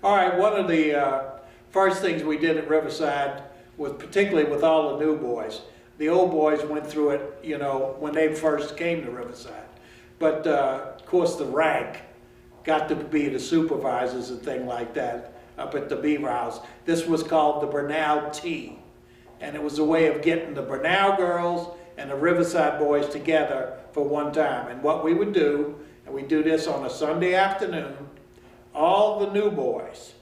All right, one of the first things we did at Riverside was, particularly with all the new boys, the old boys went through it, you know, when they first came to Riverside. But of course the rank got to be the supervisors and things like that up at the Beaver House. This was called the Bernal Tea. And it was a way of getting the Bernal girls and the Riverside boys together for one time. And what we would do, and we do this on a Sunday afternoon, all the new boys,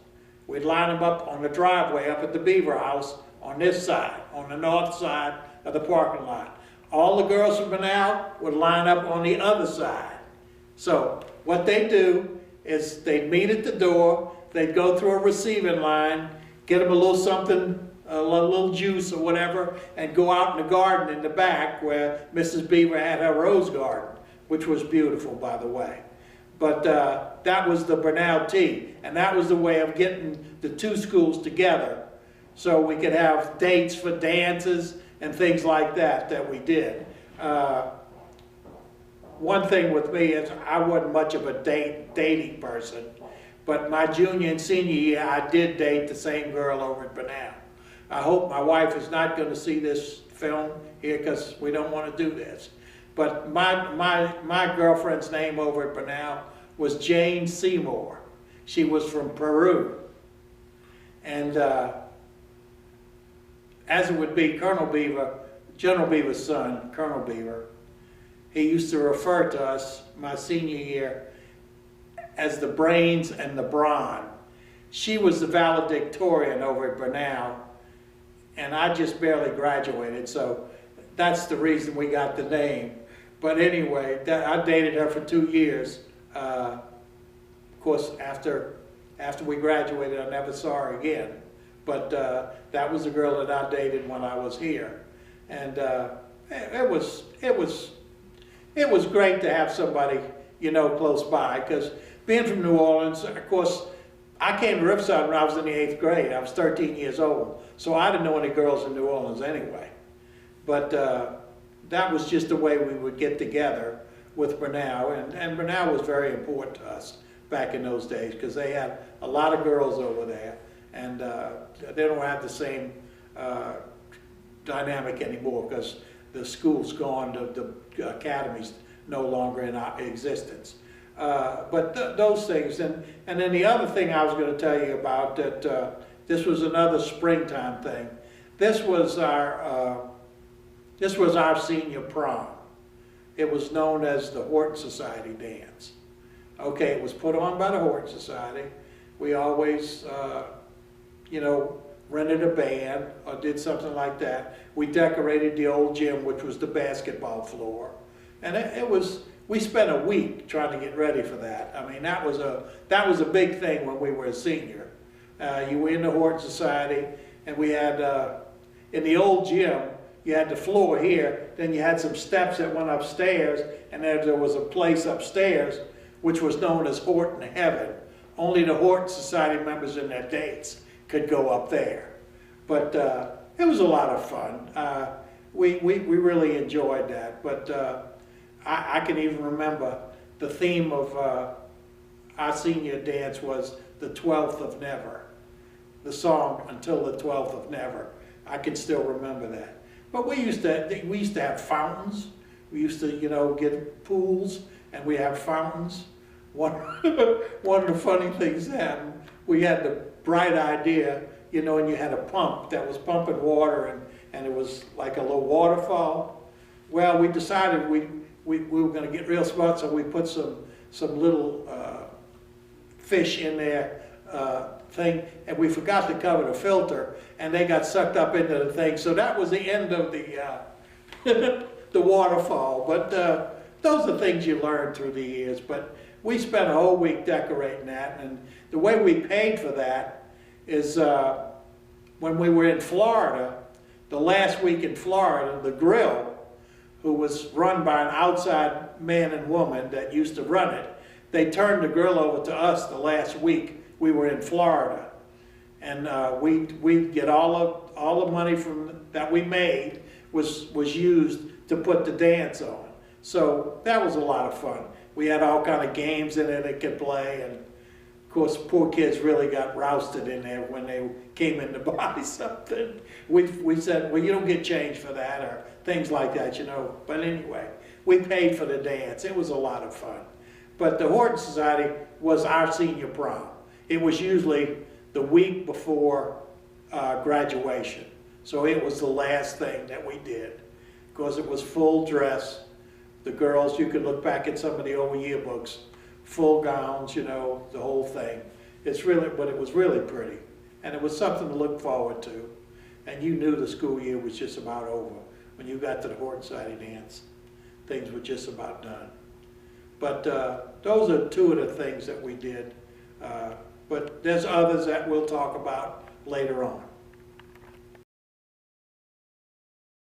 we'd line them up on the driveway up at the Beaver House on this side, on the north side of the parking lot. All the girls from Bernal would line up on the other side. So what they do is they'd meet at the door, they'd go through a receiving line, get them a little something, a little juice or whatever, and go out in the garden in the back where Mrs. Beaver had her rose garden, which was beautiful, by the way. But that was the Bernal Tea, and that was the way of getting the two schools together so we could have dates for dances and things like that that we did. One thing with me is I wasn't much of a dating person, but my junior and senior year I did date the same girl over at Bernal. I hope my wife is not going to see this film here because we don't want to do this. But my girlfriend's name over at Bernal was Jane Seymour. She was from Peru. And as it would be, Colonel Beaver, General Beaver's son, Colonel Beaver, he used to refer to us, my senior year, as the brains and the brawn. She was the valedictorian over at Bernal, and I just barely graduated, so that's the reason we got the name. But anyway, I dated her for 2 years. Of course, after we graduated, I never saw her again. But that was the girl that I dated when I was here, and it was great to have somebody, you know, close by. Because being from New Orleans, of course, I came to Riverside when I was in the 8th grade. I was 13 years old, so I didn't know any girls in New Orleans anyway. But that was just the way we would get together with Bernal, and Bernal was very important to us back in those days because they had a lot of girls over there, and they don't have the same dynamic anymore because the school's gone, the academy's no longer in existence. But those things, and then the other thing I was going to tell you about, that this was another springtime thing. This was our senior prom. It was known as the Horton Society dance. Okay, it was put on by the Horton Society. We always, you know, rented a band or did something like that. We decorated the old gym, which was the basketball floor, and we spent a week trying to get ready for that. I mean, that was a big thing when we were a senior. You were in the Horton Society, and we had in the old gym, you had the floor here, then you had some steps that went upstairs, and then there was a place upstairs which was known as Horton Heaven. Only the Horton Society members and their dates could go up there. But it was a lot of fun. We really enjoyed that. But I can even remember the theme of our senior dance was the 12th of Never. The song, Until the 12th of Never. I can still remember that. But we used to have fountains. We used to, you know, get pools, and we have fountains. One of the funny things happened, we had the bright idea, you know, and you had a pump that was pumping water, and it was like a little waterfall. Well, we decided we were going to get real smart, so we put some little fish in there thing, and we forgot to cover the filter, and they got sucked up into the thing. So that was the end of the the waterfall. But those are things you learn through the years. But we spent a whole week decorating that, and the way we paid for that is when we were in Florida, the last week in Florida, the grill, who was run by an outside man and woman that used to run it, they turned the grill over to us the last week we were in Florida, and we'd get all the money that we made was used to put the dance on. So that was a lot of fun. We had all kind of games in it that could play, and of course, poor kids really got rousted in there when they came in to buy something. We said, well, you don't get change for that, or things like that, you know. But anyway, we paid for the dance. It was a lot of fun. But the Horton Society was our senior prom. It was usually the week before graduation. So it was the last thing that we did. Because it was full dress. The girls, you could look back at some of the old yearbooks, full gowns, you know, the whole thing. But it was really pretty. And it was something to look forward to. And you knew the school year was just about over. When you got to the Horton Society dance, things were just about done. But those are two of the things that we did. But there's others that we'll talk about later on.